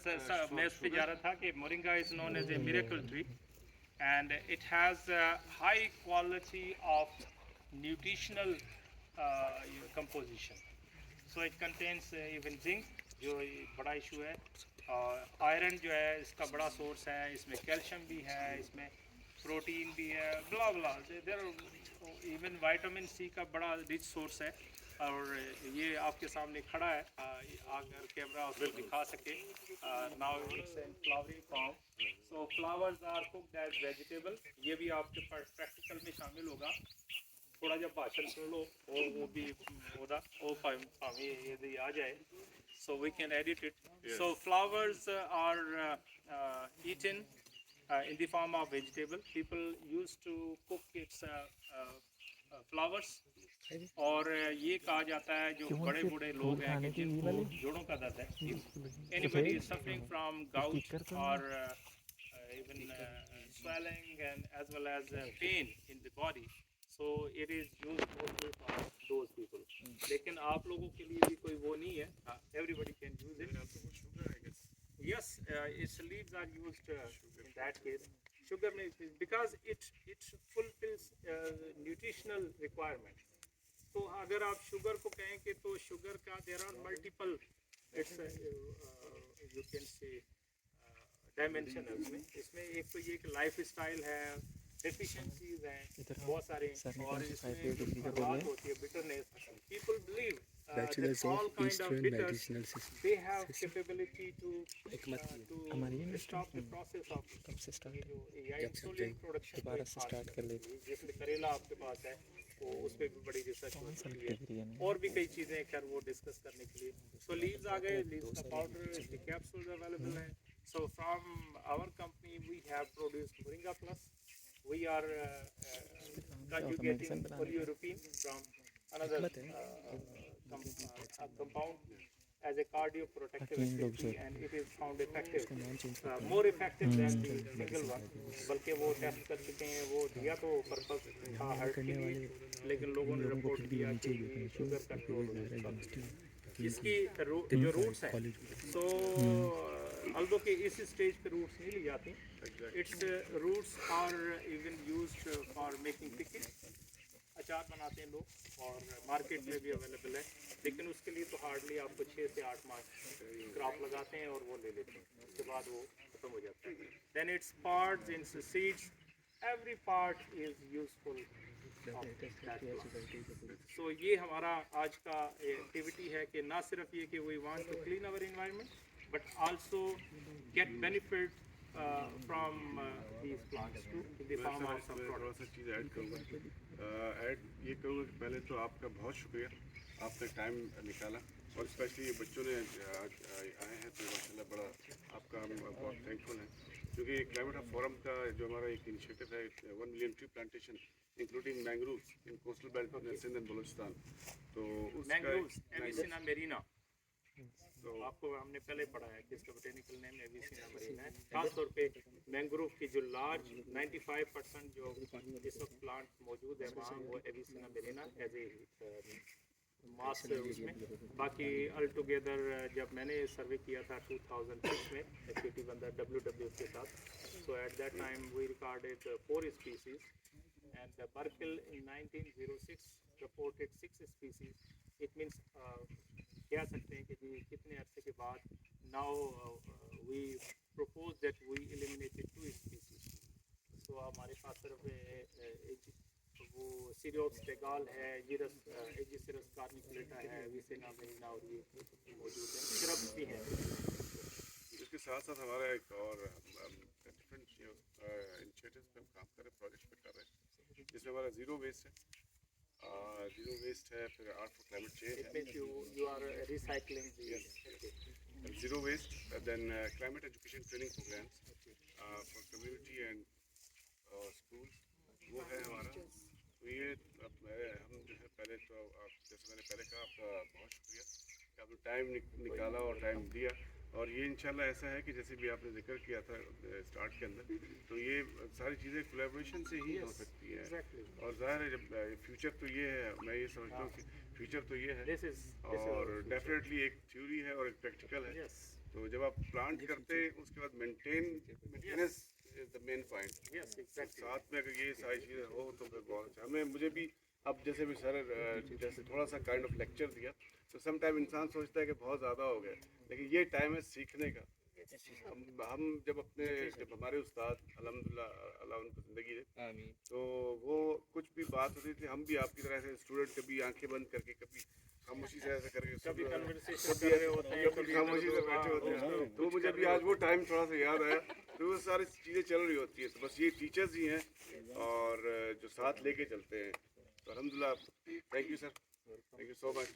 मैं उस पर जा रहा था कि moringa is known as a miracle tree and it has a high quality of nutritional composition. So it contains even zinc जो बड़ा इशू है, आयरन जो है इसका बड़ा सोर्स है, इसमें कैल्शियम भी है, इसमें प्रोटीन भी है, ब्ला ब्ला देयर इवन विटामिन सी का बड़ा रिच सोर्स है। और ये आपके सामने खड़ा है, अगर कैमरा उसको दिखा सके। Now it's in flowering form, so flowers are cooked as vegetable. ये भी आपके पास प्रैक्टिकल में शामिल होगा। थोड़ा जब भाषण सुन लो वो भी होगा, वो भावे यदि आ जाए, so we can edit it. Yes. So flowers are eaten in the form of vegetable. People used to cook its flowers. और ये कहा जाता है जो बड़े बूढ़े लोग हैं कि जिनको जोड़ों का दर्द है, anybody is suffering from gout or even swelling and as well as pain in the body, so it is used mostly for those people. लेकिन आप लोगों के लिए भी कोई वो नहीं है, everybody can use it. Yes, its leaves are used in that case. Sugar because it fulfills nutritional requirements. तो अगर आप शुगर को कहें कि तो शुगर का there are multiple, it's you can say dimension है उसमें। इसमें एक तो ये कि लाइफ स्टाइल है, डेफिशिएंसीज हैं बहुत सारे, और इसमें जो बात होती है bitterness, people believe that all kind of bitters they have capability to stop the process of ये जो insulin production दोबारा से स्टार्ट कर लेते। जैसे करेला आपके पास है, तो उस पर भी बड़ी रिसर्च हो रही है, और भी कई चीज़ें खैर वो डिस्कस करने के लिए। सो लीव्स आ गए, लीव्स का पाउडर, द कैप्सूल्स अवेलेबल हैं। So from our company we have produced moringa plus. We are conjugating polyurethane from another compound as a cardioprotective activity, and it is found effective, more effective than the single one. बल्कि वो test कर चुके हैं, वो दिया तो purpose था heart के लिए, लेकिन लोगों ने रिपोर्ट किया कि शुगर कंट्रोल हो। इसकी जो रूट्स हैं, सो अल्दो के इस स्टेज पे रूट्स नहीं ली जाती, its roots are even used for making pickle, अचार बनाते हैं लोग, और मार्केट में भी अवेलेबल है। लेकिन उसके लिए तो हार्डली आपको 6 से 8 माह क्रॉप लगाते हैं और वो ले लेते हैं, उसके बाद वो खत्म हो जाता है। Then its parts, its seeds, every part is useful. So ये हमारा आज का एक्टिविटी है कि ना सिर्फ ये कि we want to clean our environment, but also get benefit from these plants too in the form of some थोड़ा सा चीज़ ऐड करूँगा, ये करूँगा कि पहले तो आपका बहुत शुक्रिया, आपने टाइम निकाला, और स्पेशली बच्चों ने आज आए हैं, तो माशाल्लाह बड़ा आपका हम बहुत थैंकफुल हैं, क्योंकि क्लाइमेट ऑफ फोरम का जो हमारा एक इनिशिएटिव है 1 million tree plantation including mangroves in coastal belt of Sindh and Balochistan, तो उसका एविसिना मेरिना, तो आपको हमने पहले पढ़ा है कि इसका बोटेनिकल नेम एविसिना मेरिना है। खासतौर पे मैंग्रोव की जो लार्ज 95% जो इस वक्त प्लांट मौजूद है वहाँ, वो एविसिना मेरिना एज ए मास उसमें। बाकी अल टुगेदर जब मैंने सर्वे किया था 2006 में एक्टिविटी बंदा WWF के साथ, so at that time we recorded 4 species, and Burkill in 1906 reported 6 species. It means कह सकते हैं कि जी कितने अरसे के बाद now we propose that we eliminated 2 species. So हमारे पास सिर्फ वो सीरियोक्स टेगाल है, एजिसिरस कार्निकुलेटा है, एविसिना मेरिना, और ये मौजूद हैं, श्रब्स भी हैं। इसके साथ साथ हमारा एक और डिफरेंट इनिशिएटिव्स पे हम काम कर रहे हैं, प्रोजेक्ट्स पे कर रहे हैं, जिसमें हमारा ज़ीरो वेस्ट है, फिर art for climate change, you are recycling the zero waste, then climate education training programmes for community and schools, वो है हमारा। तो ये हम जो है पहले तो जैसे मैंने पहले कहा, आपका बहुत शुक्रिया कि आपने टाइम निकाला और टाइम दिया, और ये इंशाल्लाह ऐसा है कि जैसे भी आपने जिक्र किया था स्टार्ट के अंदर, तो ये सारी चीज़ें कोलैबोरेशन से ही हो सकती है, और ज़ाहिर है जब फ्यूचर तो ये है, मैं ये समझता हूँ कि फ्यूचर तो ये है, और डेफिनेटली एक थ्योरी है और एक प्रैक्टिकल है, तो जब आप प्लांट करते हैं उसके बाद maintenance is the main point. Yes exactly. साथ में अगर ये सारी चीज़ें हो तो फिर बहुत अच्छा। हमें मुझे भी अब जैसे भी सर जैसे थोड़ा सा काइंड ऑफ लेक्चर दिया तो सम टाइम इंसान सोचता है कि बहुत ज़्यादा हो गया, लेकिन ये टाइम है सीखने का। हम जब हमारे उस्ताद अल्हम्दुलिल्लाह अल्लाह उनको ज़िंदगी दे, तो वो कुछ भी बात होती थी हम भी आपकी तरह से स्टूडेंट कभी आंखें बंद करके, कभी खामोशी से ऐसा करके, कभी कन्वर्सेशन कभी कर रहे होते हैं, कभी खामोशी से बैठे होते हैं। तो मुझे भी आज वो टाइम थोड़ा सा याद आया। तो वो सारी चीज़ें चल रही होती है, तो बस ये टीचर्स ही हैं और जो साथ लेके चलते हैं। तो अल्हम्दुलिल्लाह, thank you sir, thank you so much.